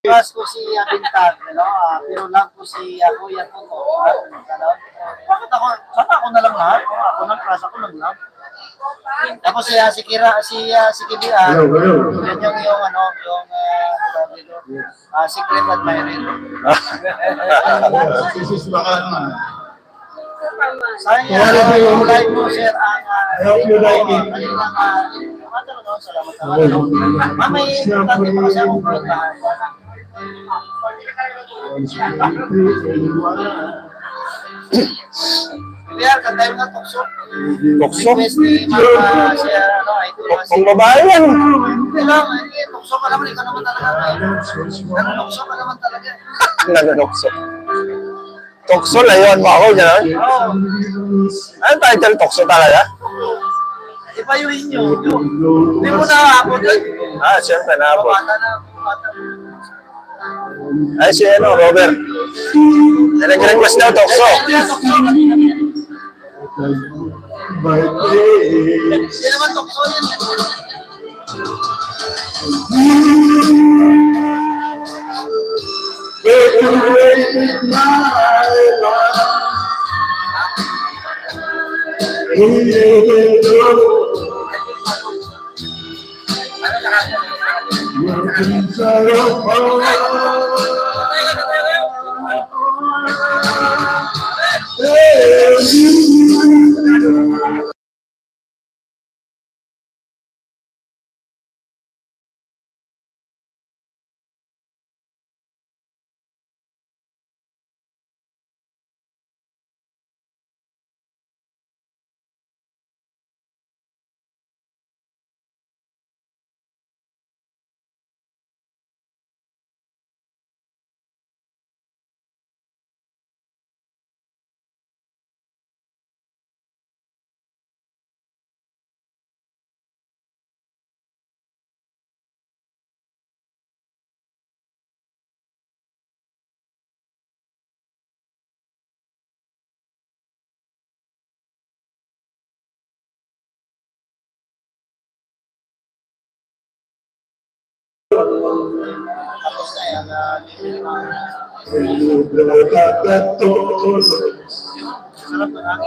Plus ko si Bintag, ano, pero lang ko si Kuya ko. Ano? Bakit ako? Sana ako na lang lahat. Ako ng class, ako lang lang. Tapos si Kira, si Kibi, yun yung ano, yung secret admirer. Sayang yan, yung live mo, share ang I hope you like it. Salamat naman. May importante pa kasi akong puntahan. Kaya, kantayin nga tukso. Tukso? Request ni Mama siya, ano, idol. Kung babae yan. Hindi lang, tukso ka naman, ikaw naman talaga. Tukso ka naman talaga. Nananokso. Tokso, layuan mo ako, gano'n? Oo. Anong title Tokso talaga? Ipayuhin nyo. Hindi mo na ako doon. Siyempre, naabot. Bata na, bata. Ay, si ano, Robert. Nag-request daw Tokso. Hindi naman tukso yun. Tapos na yan. Sarap na lang.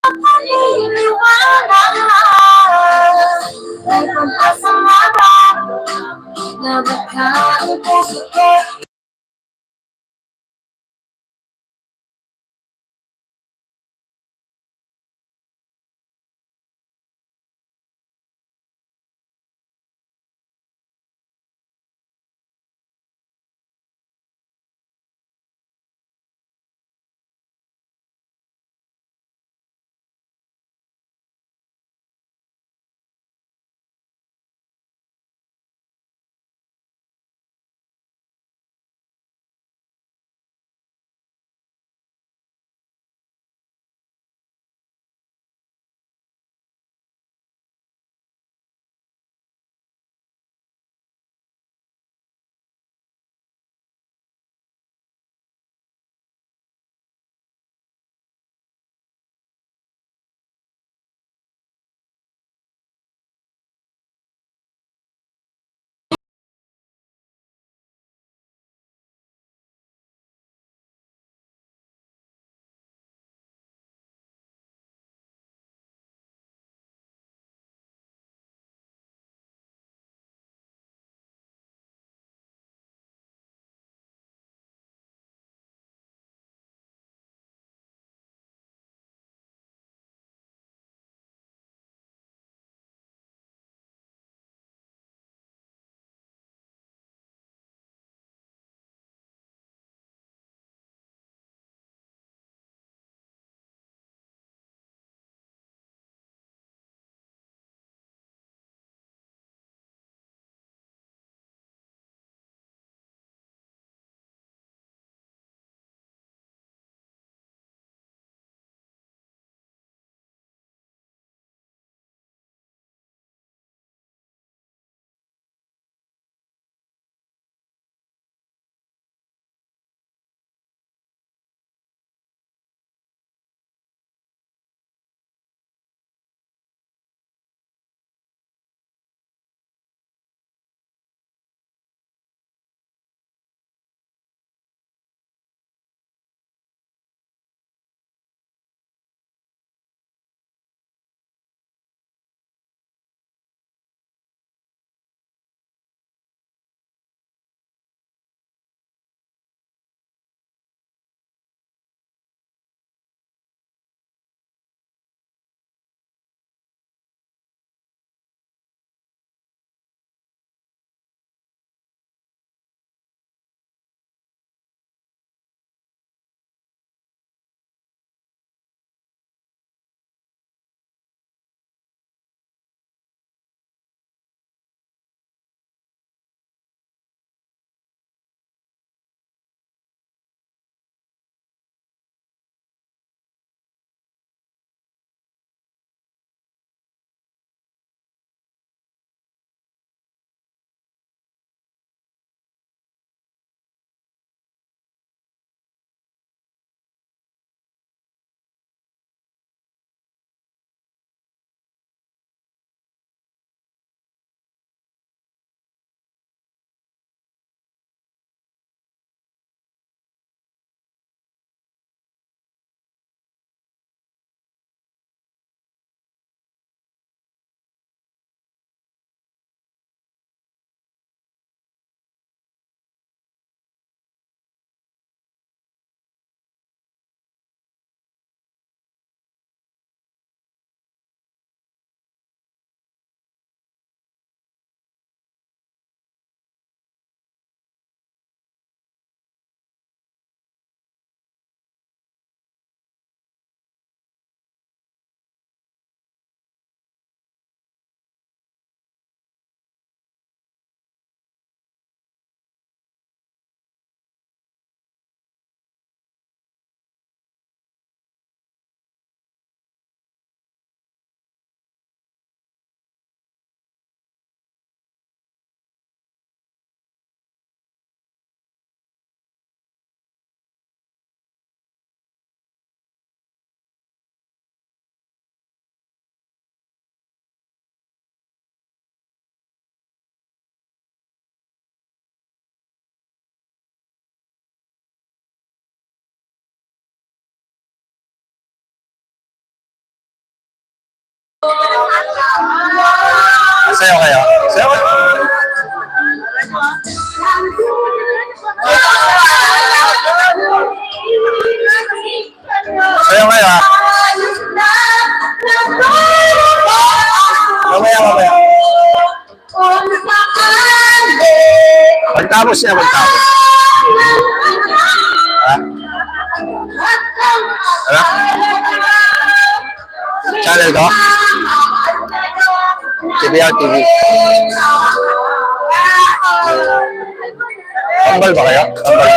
Paniniwala may pag-asa nga ba na baka ang puso ko Sayo kayo. Sayo kayo. Sayo kayo ha. Mamaya. Pagtapos niya, pagtapos. Ha? Ano? Channel ko? TBR TV. Tambal ba kayo? Tambal.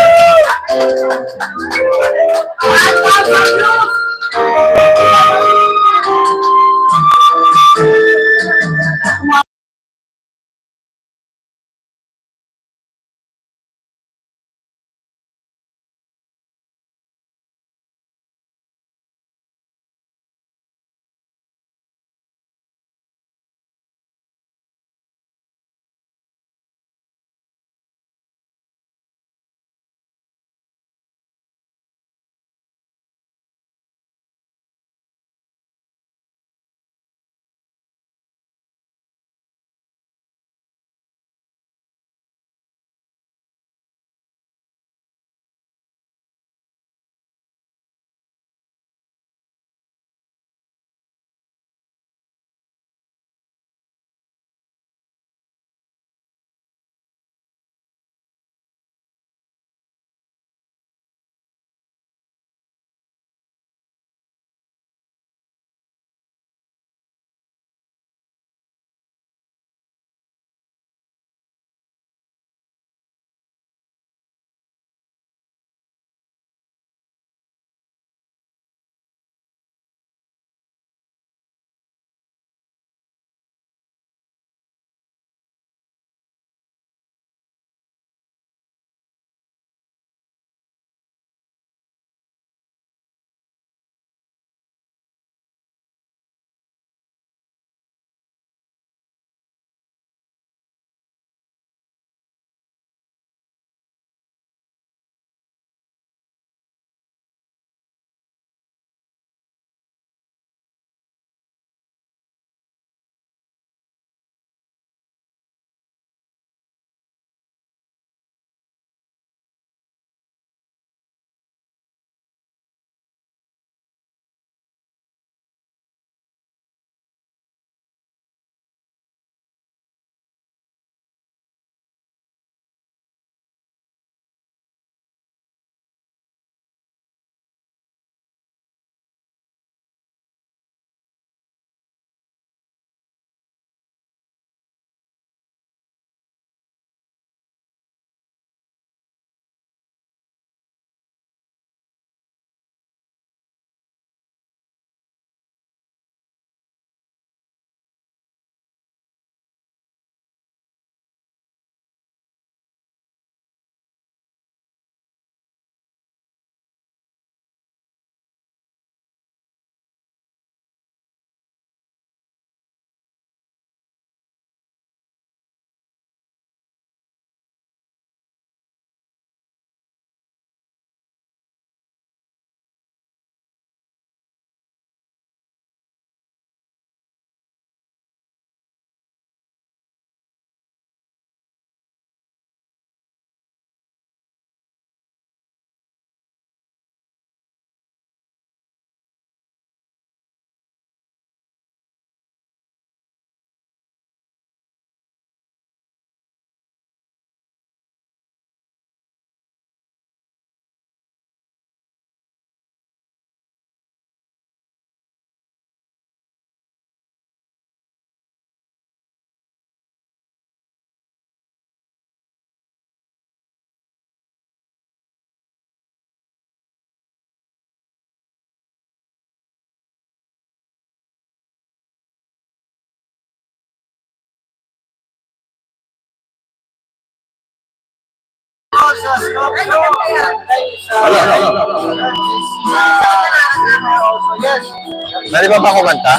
Nari ba ako kanta?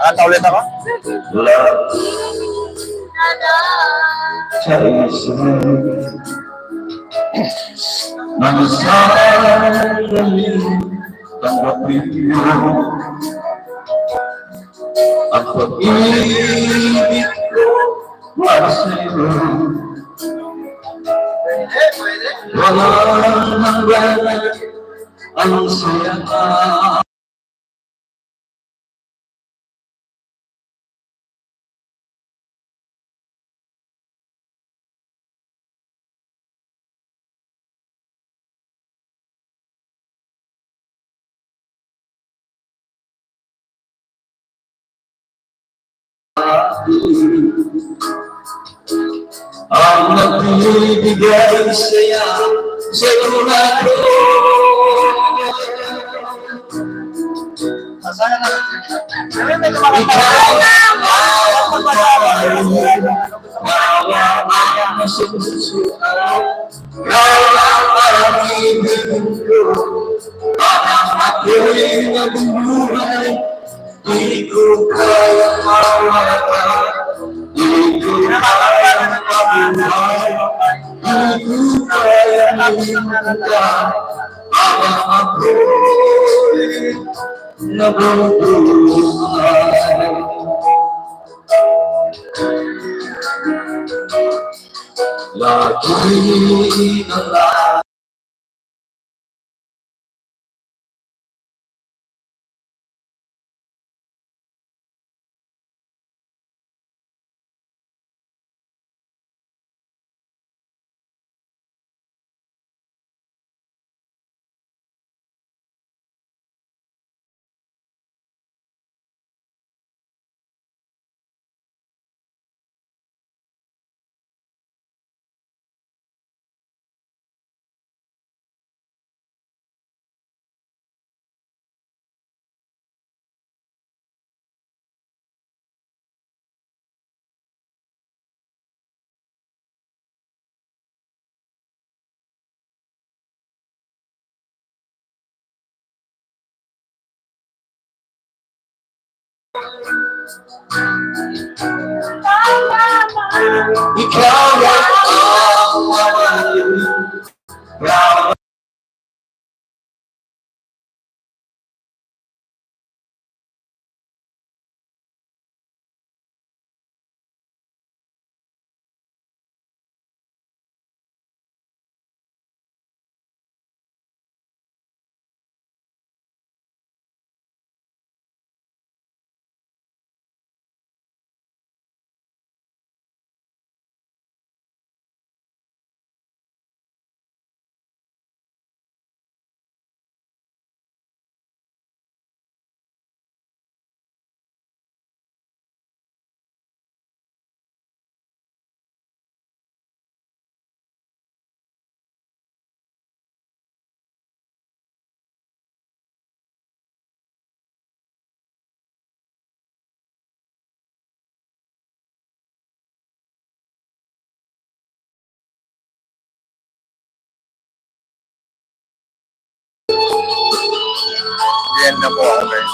Kanta ulit ako? Ang pag-ibig ko para sa'yo. Walang hanggan ang saya ka. Ang nagbibigay saya sa lahat. Sana na. Sabi may Ikaw ang masusukaw. Ikaw ang ibig ko. Ako'y nabubuhay. Di ko kaya mawala. Di ko kaya mabuhay. Di ko kaya mabuhay. Ako'y nabubuhay. Lagi na lang. Ikaw ang mawala. Yan na po ako guys.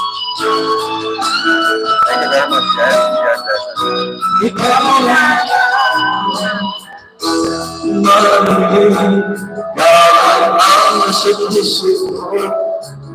Thank you very much guys. God bless. Ikaw ang malamig. Ikaw ang masusuko.